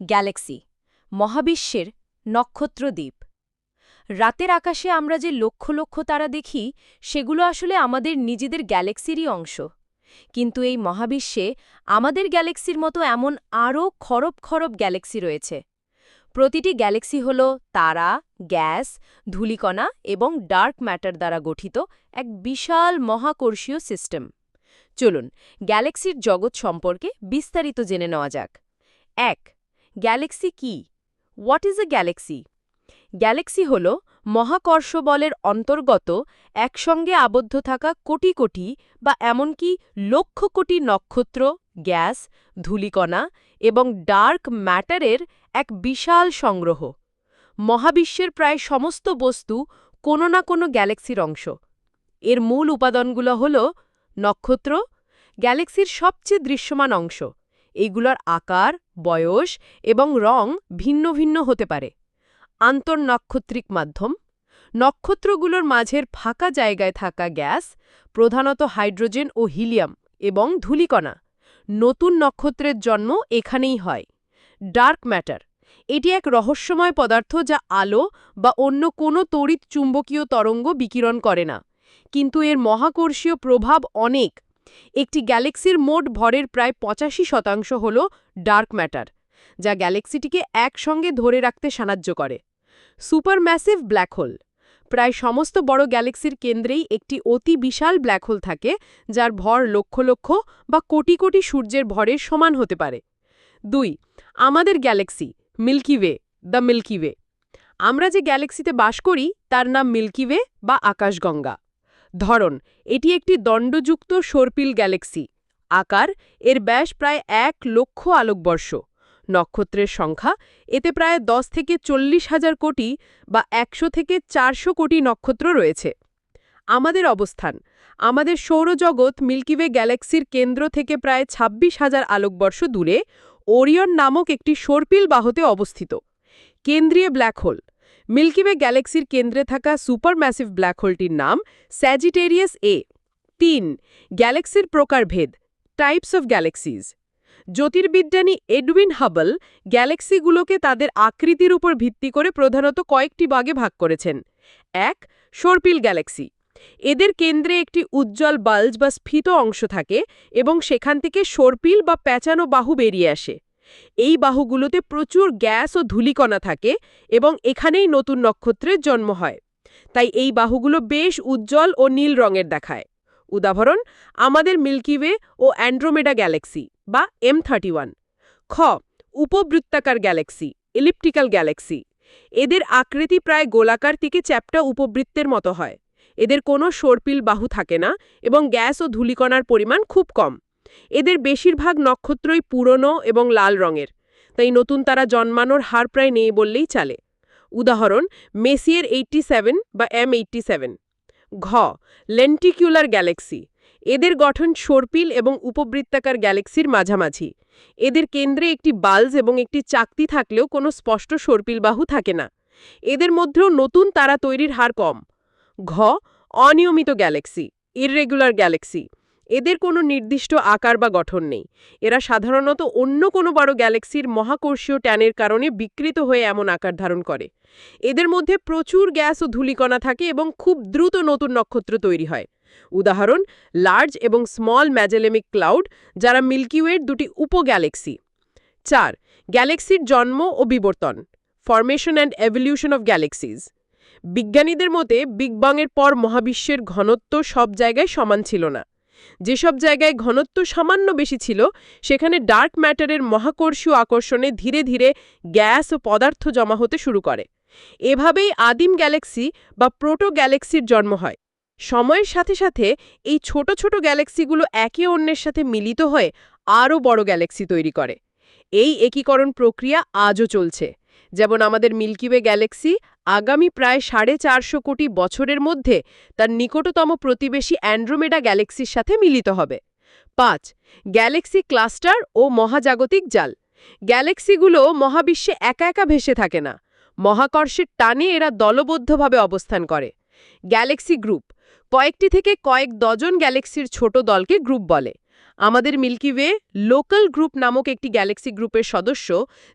Galaxy মহাবিশ্বের নক্ষত্রদ্বীপ। রাতের আকাশে আমরা যে লক্ষ লক্ষ তারা দেখি সেগুলো আসলে আমাদের নিজেদের গ্যালাক্সিরই অংশ। কিন্তু এই মহাবিশ্বে আমাদের গ্যালাক্সির মতো এমন আরও খরব খরব গ্যালাক্সি রয়েছে। প্রতিটি গ্যালাক্সি হল তারা, গ্যাস, ধূলিকণা এবং ডার্ক ম্যাটার দ্বারা গঠিত এক বিশাল মহাকর্ষীয় সিস্টেম। চলুন গ্যালাক্সির জগৎ সম্পর্কে বিস্তারিত জেনে নেওয়া যাক। ১. গ্যালাক্সি কি? What is a Galaxy? Galaxy হল মহাকর্ষ বলের অন্তর্গত একসঙ্গে আবদ্ধ থাকা কোটি কোটি বা এমনকি লক্ষ কোটি নক্ষত্র, গ্যাস, ধূলিকণা এবং ডার্ক ম্যাটারের এক বিশাল সংগ্রহ। মহাবিশ্বের প্রায় সমস্ত বস্তু কোনো না কোনো গ্যালাক্সির অংশ। এর মূল উপাদানগুলো হল নক্ষত্র, গ্যালাক্সির সবচেয়ে দৃশ্যমান অংশ। এইগুলোর আকার, বয়স এবং রং ভিন্ন ভিন্ন হতে পারে। আন্তঃনক্ষত্রিক মাধ্যম, নক্ষত্রগুলোর মাঝের ফাঁকা জায়গায় থাকা গ্যাস, প্রধানত হাইড্রোজেন ও হিলিয়াম এবং ধূলিকণা। নতুন নক্ষত্রের জন্ম এখানেই হয়। ডার্ক ম্যাটার, এটি এক রহস্যময় পদার্থ যা আলো বা অন্য কোনো তড়িৎ চুম্বকীয় তরঙ্গ বিকিরণ করে না, কিন্তু এর মহাকর্ষীয় প্রভাব অনেক। একটি গ্যালাক্সির মোট ভরের প্রায় ৮৫% হল ডার্ক ম্যাটার, যা গ্যালাক্সিটিকে একসঙ্গে ধরে রাখতে সাহায্য করে। সুপারম্যাসিভ ব্ল্যাক হোল, প্রায় সমস্ত বড় গ্যালাক্সির কেন্দ্রেই একটি অতি বিশাল ব্ল্যাক হোল থাকে, যার ভর লক্ষ লক্ষ বা কোটি কোটি সূর্যের ভরের সমান হতে পারে। ২. আমাদের galaxy milky way, the milky way. আমরা যে গ্যালাক্সিতে বাস করি তার নাম মিল্কি ওয়ে বা আকাশগঙ্গা। ধরন, এটি একটি দণ্ডযুক্ত সর্পিল গ্যালাক্সি। আকার, এর ব্যাস প্রায় ১,০০,০০০ আলোকবর্ষ। নক্ষত্রের সংখ্যা, এতে প্রায় ১০ থেকে ৪০,০০০ কোটি বা ১০০ থেকে ৪০০ কোটি নক্ষত্র রয়েছে। আমাদের অবস্থান, আমাদের সৌরজগৎ মিল্কি ওয়ে গ্যালাক্সির কেন্দ্র থেকে প্রায় ২৬,০০০ আলোকবর্ষ দূরে ওরিয়ন নামক একটি সর্পিল বাহুতে অবস্থিত। কেন্দ্রীয় ব্ল্যাক হোল, মিল্কি ওয়ে গ্যালাক্সির কেন্দ্রে থাকা সুপারম্যাসিভ ব্ল্যাক হোলটির নাম স্যাজিটেরিয়াস এ। ৩. গ্যালাক্সির প্রকারভেদ, টাইপস অফ গ্যালাক্সিজ। জ্যোতির্বিজ্ঞানী এডউইন হাবল গ্যালাক্সিগুলোকে তাদের আকৃতির উপর ভিত্তি করে প্রধানত কয়েকটি ভাগে ভাগ করেছেন। ১. সর্পিল গ্যালাক্সি। এদের কেন্দ্রে একটি উজ্জ্বল বাল্জ বা স্ফীত অংশ থাকে এবং সেখান থেকে সর্পিল বা প্যাঁচানো বাহু বেরিয়ে আসে। এই বাহুগুলোতে প্রচুর গ্যাস ও ধূলিকণা থাকে এবং এখানেই নতুন নক্ষত্রের জন্ম হয়। তাই এই বাহুগুলো বেশ উজ্জ্বল ও নীল রঙের দেখায়। উদাহরণ, আমাদের মিল্কি ওয়ে ও অ্যান্ড্রোমেডা গ্যালাক্সি বা M31। খ. উপবৃত্তাকার গ্যালাক্সি, এলিপ্টিক্যাল গ্যালাক্সি। এদের আকৃতি প্রায় গোলাকার থেকে চ্যাপ্টা উপবৃত্তের মতো হয়। এদের কোনো সর্পিল বাহু থাকে না এবং গ্যাস ও ধূলিকণার পরিমাণ খুব কম। এদের বেশিরভাগ নক্ষত্রই পুরনো এবং লাল রঙের, তাই নতুন তারা জন্মানোর হার প্রায় নেই বললেই চলে। উদাহরণ, মেসিয়ের 87 বা M87। ঘ. লেন্টিকিউলার গ্যালাক্সি। এদের গঠন সর্পিল এবং উপবৃত্তাকার গ্যালাক্সির মাঝামাঝি। এদের কেন্দ্রে একটি বাল্জ এবং একটি চাকতি থাকলেও কোনো স্পষ্ট সর্পিল বাহু থাকে না। এদের মধ্যেও নতুন তারা তৈরির হার কম। ঘ. অনিয়মিত গ্যালাক্সি, ইররেগুলার গ্যালাক্সি। এদের কোনো নির্দিষ্ট আকার বা গঠন নেই। এরা সাধারণত অন্য কোনো বড় গ্যালাক্সির মহাকর্ষীয় টানের কারণে বিকৃত হয়ে এমন আকার ধারণ করে। এদের মধ্যে প্রচুর গ্যাস ও ধূলিকণা থাকে এবং খুব দ্রুত নতুন নক্ষত্র তৈরি হয়। উদাহরণ, লার্জ এবং স্মল ম্যাজেলেমিক ক্লাউড, যারা মিল্কি ওয়ের দুটি উপগ্যালাক্সি। ৪. গ্যালাক্সির জন্ম ও বিবর্তন, ফরমেশন অ্যান্ড এভলিউশন অফ গ্যালাক্সিজ। বিজ্ঞানীদের মতে বিগ বাংয়ের পর মহাবিশ্বের ঘনত্ব সব জায়গায় সমান ছিল না। যেসব জায়গায় ঘনত্ব সামান্য বেশি ছিল সেখানে ডার্ক ম্যাটারের মহাকর্ষীয় আকর্ষণে ধীরে ধীরে গ্যাস ও পদার্থ জমা হতে শুরু করে। এভাবেই আদিম গ্যালাক্সি বা প্রোটো গ্যালাক্সির জন্ম হয়। সময়ের সাথে সাথে এই ছোট ছোট গ্যালাক্সিগুলো একে অন্যের সাথে মিলিত হয়ে আরও বড় গ্যালাক্সি তৈরি করে। এই একীকরণ প্রক্রিয়া আজও চলছে। যেমন আমাদের মিল্কি ওয়ে গ্যালাক্সি আগামী প্রায় 450 কোটি বছরের মধ্যে তার নিকটতম প্রতিবেশী অ্যান্ড্রোমেডা গ্যালাক্সির সাথে মিলিত হবে। ৫. গ্যালাক্সি ক্লাস্টার ও মহাজাগতিক জাল। গ্যালাক্সিগুলো মহাবিশ্বে একা একা ভেসে থাকে না। মহাকর্ষের টানে এরা দলবদ্ধভাবে অবস্থান করে। গ্যালাক্সি গ্রুপ, কয়েকটি থেকে কয়েক ডজন গ্যালাক্সির ছোট দলকে গ্রুপ বলে। আমাদের মিল্কি ওয়ে লোকাল গ্রুপ নামক একটি গ্যালাক্সি গ্রুপের সদস্য,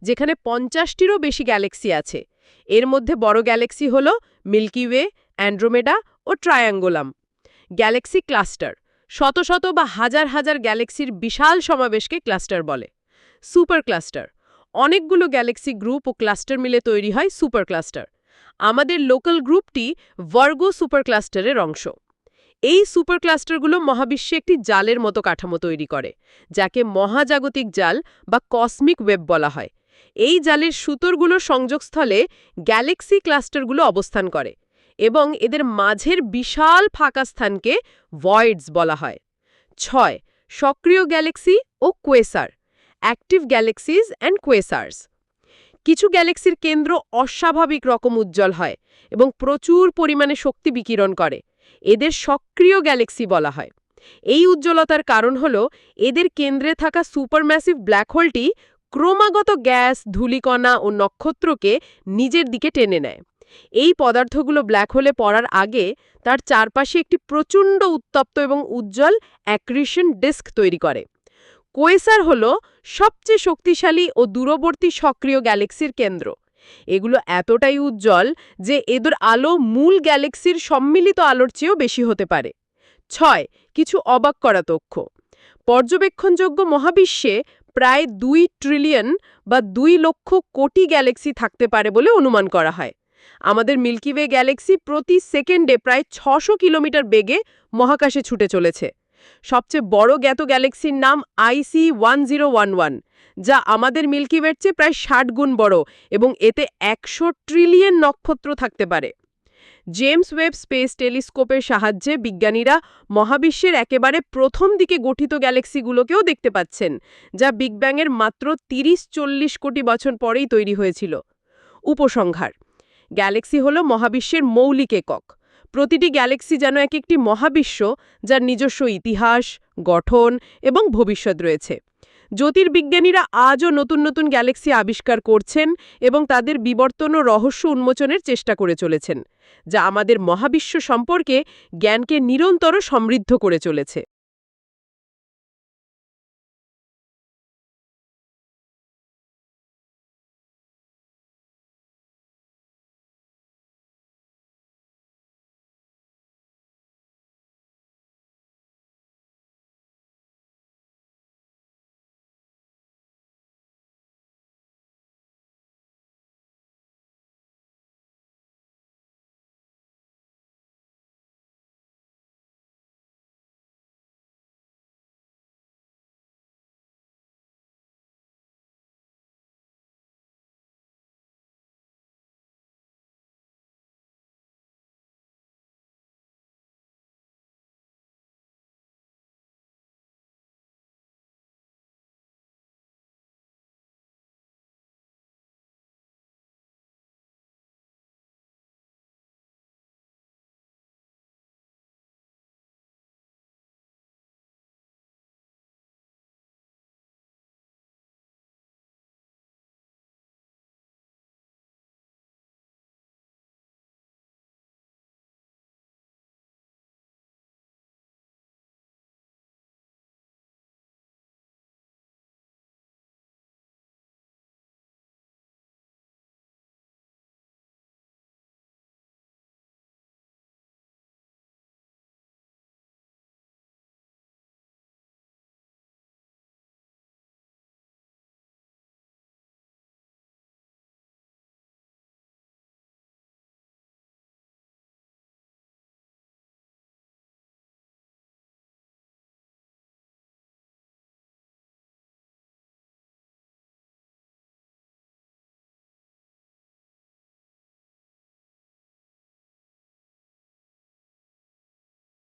যেখানে 50টিরও বেশি গ্যালাক্সি আছে। এর মধ্যে বড় গ্যালাক্সি হল মিল্কি ওয়ে, অ্যান্ড্রোমেডা ও ট্রায়াঙ্গুলাম। গ্যালাক্সি ক্লাস্টার, শত শত বা হাজার হাজার গ্যালাক্সির বিশাল সমাবেশকে ক্লাস্টার বলে। সুপার ক্লাস্টার, অনেকগুলো গ্যালাক্সি গ্রুপ ও ক্লাস্টার মিলে তৈরি হয় সুপার ক্লাস্টার। আমাদের লোকাল গ্রুপটি ভার্গো সুপার ক্লাস্টারের অংশ। এই সুপার ক্লাস্টারগুলো মহাবিশ্বে একটি জালের মতো কাঠামো তৈরি করে, যাকে মহাজাগতিক জাল বা কসমিক ওয়েব বলা হয়। এই জালের সুতোরগুলোর সংযোগস্থলে গ্যালাক্সি ক্লাস্টারগুলো অবস্থান করে এবং এদের মাঝের বিশাল ফাঁকা স্থানকে ভয়েডস বলা হয়। 6. সক্রিয় গ্যালাক্সি ও quasar, active galaxies and quasars. কিছু গ্যালাক্সির কেন্দ্র অস্বাভাবিক রকম উজ্জ্বল হয় এবং প্রচুর পরিমাণে শক্তি বিকিরণ করে। এদের সক্রিয় গ্যালাক্সি বলা হয়। এই উজ্জ্বলতার কারণ হল এদের কেন্দ্রে থাকা সুপারম্যাসিভ ব্ল্যাক হোলটি ক্রমাগত গ্যাস, ধূলিকণা ও নক্ষত্রকে নিজের দিকে টেনে নেয়। এই পদার্থগুলো ব্ল্যাক হোলে পড়ার আগে তার চারপাশে একটি প্রচণ্ড উত্তপ্ত এবং উজ্জ্বল অ্যাক্রিশন ডিস্ক তৈরি করে। কোয়েসার হল সবচেয়ে শক্তিশালী ও দূরবর্তী সক্রিয় গ্যালাক্সির কেন্দ্র। এগুলো এতটাই উজ্জ্বল যে এদের আলো মূল গ্যালাক্সির সম্মিলিত আলোর চেয়েও বেশি হতে পারে। 6. কিছু অবাক করা তথ্য। পর্যবেক্ষণযোগ্য মহাবিশ্বে প্রায় 2 ট্রিলিয়ন বা 2 লক্ষ কোটি গ্যালাক্সি থাকতে পারে বলে অনুমান করা হয়। আমাদের মিল্কি ওয়ে গ্যালাক্সি প্রতি সেকেন্ডে প্রায় 600 কিলোমিটার বেগে মহাকাশে ছুটে চলেছে। সবচেয়ে বড় জ্ঞাত গ্যালাক্সির নাম IC 1011, যা আমাদের মিল্কি ওয়ের চেয়ে প্রায় 60 গুণ বড় এবং এতে 100 ট্রিলিয়ন নক্ষত্র থাকতে পারে। জেমস ওয়েব স্পেস টেলিস্কোপের সাহায্যে বিজ্ঞানীরা মহাবিশ্বের একেবারে প্রথম দিকে গঠিত গ্যালাক্সিগুলোকেও দেখতে পাচ্ছেন, যা বিগ ব্যাংয়ের মাত্র 30-40 কোটি বছর পরেই তৈরি হয়েছিল। উপসংহার: গ্যালাক্সি হল মহাবিশ্বের মৌলিক একক। প্রতিটি গ্যালাক্সি যেন এক একটি মহাবিশ্ব, যার নিজস্ব ইতিহাস, গঠন এবং ভবিষ্যৎ রয়েছে। জ্যোতির্বিজ্ঞানীরা আজও নতুন নতুন গ্যালাক্সি আবিষ্কার করছেন এবং তাদের বিবর্তন ও রহস্য উন্মোচনের চেষ্টা করে চলেছেন, যা আমাদের মহাবিশ্ব সম্পর্কে জ্ঞানকে নিরন্তর সমৃদ্ধ করে চলেছে।